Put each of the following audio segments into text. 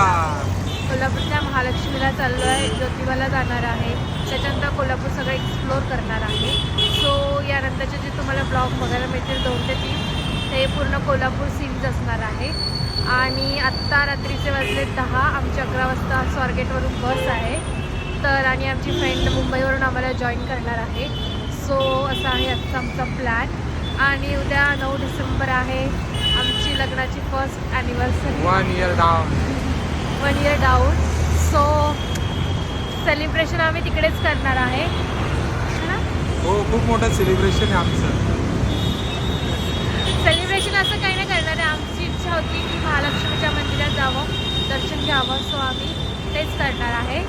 कोल्हापूरच्या महालक्ष्मीला चाललो आहे, ज्योतिबाला जाणार आहे, त्याच्यानंतर कोल्हापूर सगळं एक्सप्लोअर करणार आहे. सो यानंतरचे जे तुम्हाला ब्लॉग बघायला मिळतील 2 ते 3 ते पूर्ण कोल्हापूर सीन्स असणार आहे. आणि आत्ता रात्रीचे वाजले 10, आमची 11 वाजता स्वारगेटवरून बस आहे. तर आणि आमची फ्रेंड मुंबईवरून आम्हाला जॉईन करणार आहे. सो असा आहे आजचा आमचा प्लॅन. आणि उद्या 9 डिसेंबर आहे आमची लग्नाची first anniversary. 1 year down. So celebration आम्ही तिकडेच करणार आहे. हो, खूप मोठं सेलिब्रेशन आहे आमचं. सेलिब्रेशन असं काही नाही करणार आहे. आमची इच्छा होती की महालक्ष्मीच्या मंदिरात जावं, दर्शन घ्यावं. सो आम्ही तेच करणार आहे.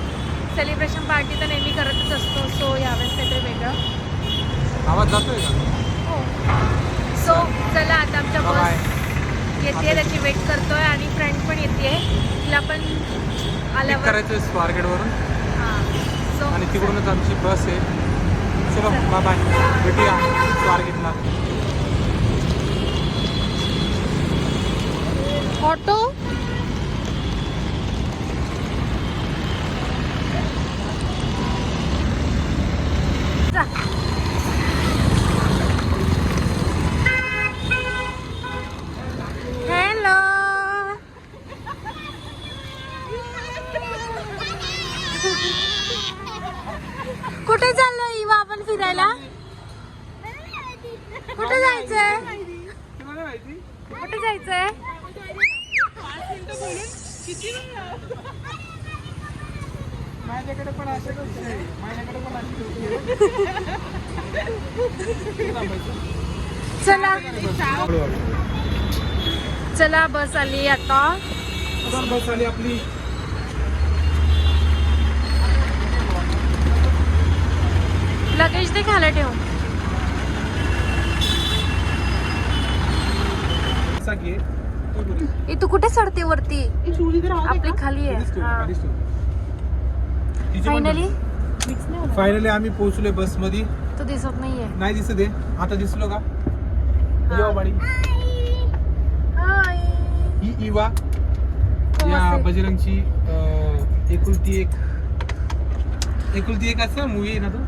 सेलिब्रेशन पार्टी तर नेहमी करतच असतो. सो यावेळेस काहीतरी वेगळं. आवाज जातोय का? हो. सो चला आता आमच्या बस येते, त्याची वेट करतोय. आणि फ्रेंड पण येते, तिला पण आल्यावर करायचं स्वारगेटवरून. हां. सो आणि तिकडूनच आमची बस आहे. चलो बाय बाय, भेटूया स्वारगेटला. Auto hello. कुठे चाललो इवा आपण फिरायला? कुठे जायचंय? कुठे जायचंय? माझ्याकडे पण असं चला चला, बस आली आता. बस आली आपली. लगेज ते खाली ठेव. तू कुठे चढते वरती? आपली खाली आहे. फायनली आम्ही पोहोचलोय बस मध्ये. तू दिसत नाहीये. नाही दिसत आहे. आता दिसलो का? ही इवा या बजरंगची एकुलती एक असं मूवी आहे ना. तो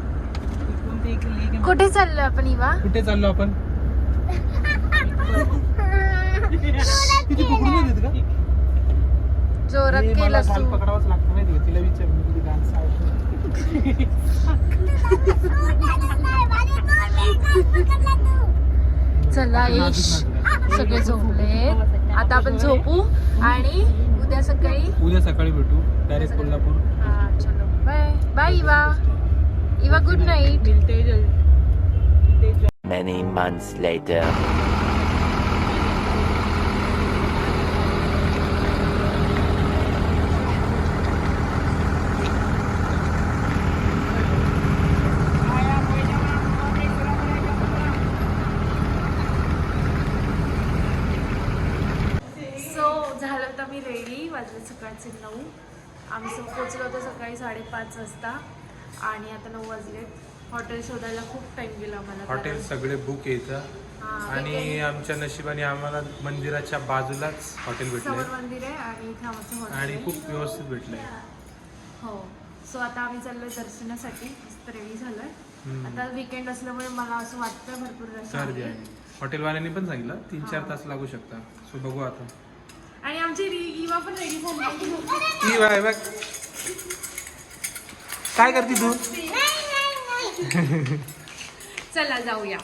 कुठे चाललो आपण इवा? कुठे चाललो आपण? तिथे पकडून नाही देत का? जोरात केलं तू. पकडावंच लागतं माहिती का? तिला विचार चला इश, सगळे झोपले. आता आपण झोपू आणि उद्या सकाळी भेटू डायरेक्ट कोल्हापूर. हा चलो, bye bye Eva. Eva good night. Many months later. मी रेडी. वाजले सकाळचे 9. आम्ही पोचलो होतो सकाळी 5:30 वाजता आणि आता 9 वाजलेत. हॉटेल शोधायला खूप टाइम गेला आम्हाला. हॉटेल सगळे बुक यायचं आणि आमच्या नशिबाने आम्हाला मंदिराच्या बाजूलाच हॉटेल भेटले. मंदिर आहे आणि इथे आमचं हॉटेल आणि खूप व्यवस्थित भेटलंय. हो. सो आता आम्ही चाललोय दर्शनासाठी. मस्त रेडी झालोय. आता वीकेंड असल्यामुळे मला असं वाटतं भरपूर गर्दी आहे. हॉटेलवाल्यांनी पण सांगितलं 3-4 तास लागू शकता. सो बघू आता. आणि आमची इवा पण रेडी झाली. इवा आहे बघ. काय करते तू? चला जाऊया.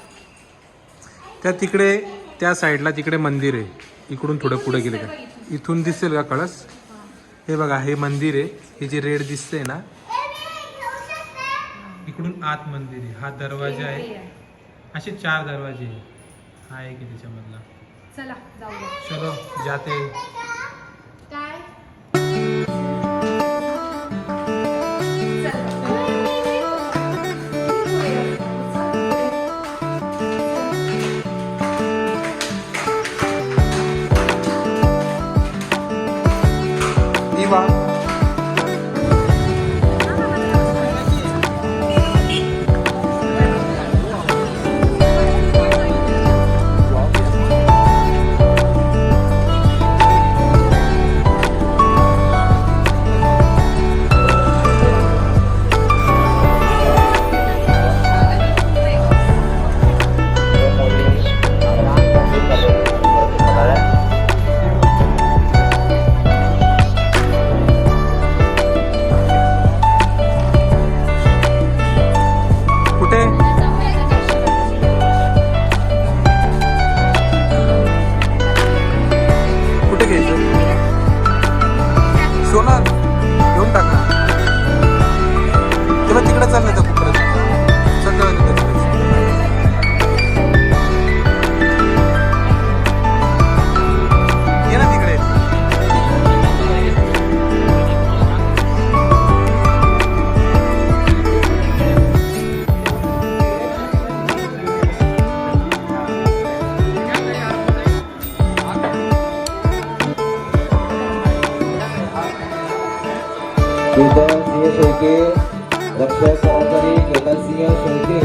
त्या तिकडे त्या साईडला तिकडे मंदिर आहे. इकडून थोडं पुढे गेले का इथून दिसेल का कळस? हे बघा, हे मंदिर आहे. हे जे रेड दिसतंय ना, इकडून आत मंदिर आहे. हा दरवाजा आहे. असे 4 दरवाजे आहे. हा एक आहे त्याच्यामधला. चला जाऊया. चलो जाते. काय इवा शेळके रक्षक कर्मचारी केदारसिंह शेळके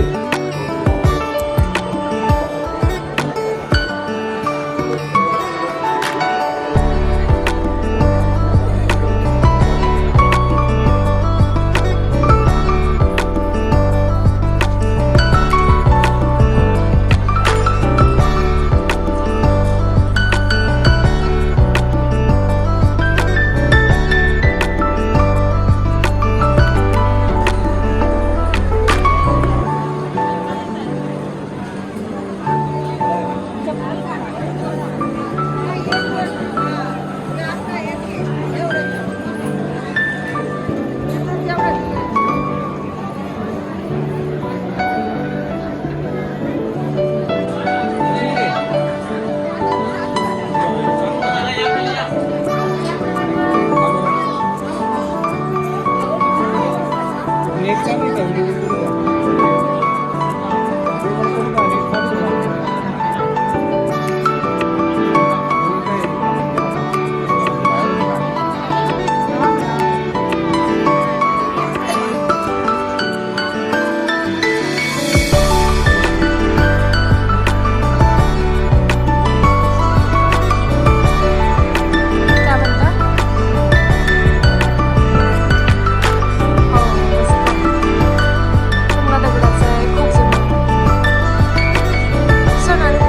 काय म्हणता? हो, मस्त. पुन्हा दगडाचं आहे, खूप जुनं. सोनाली.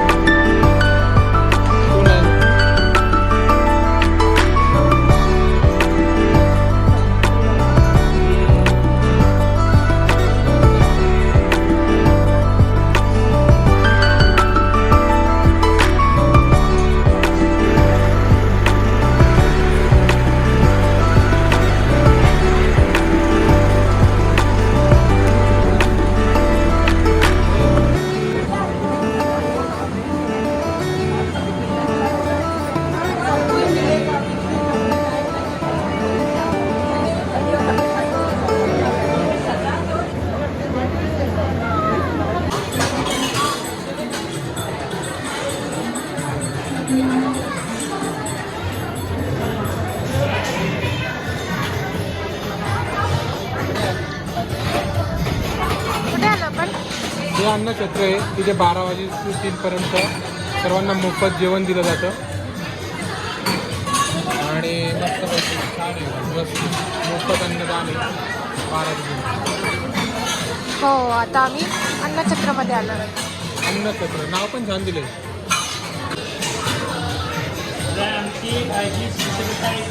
कुठे आलो आपण? हे अन्नक्षेत्र आहे. तिथे 12 वाजे ते 3 पर्यंत सर्वांना मोफत जेवण दिलं जातं आणि मस्तपैकी छान आहे. मस्त मोफत अन्नदान आहे 12 दिवस. हो, आता आम्ही अन्नछत्रमध्ये आलो आहे. अन्नक्षेत्र नाव पण छान दिलंय. आमची भाजी स्पेशलिटी आहे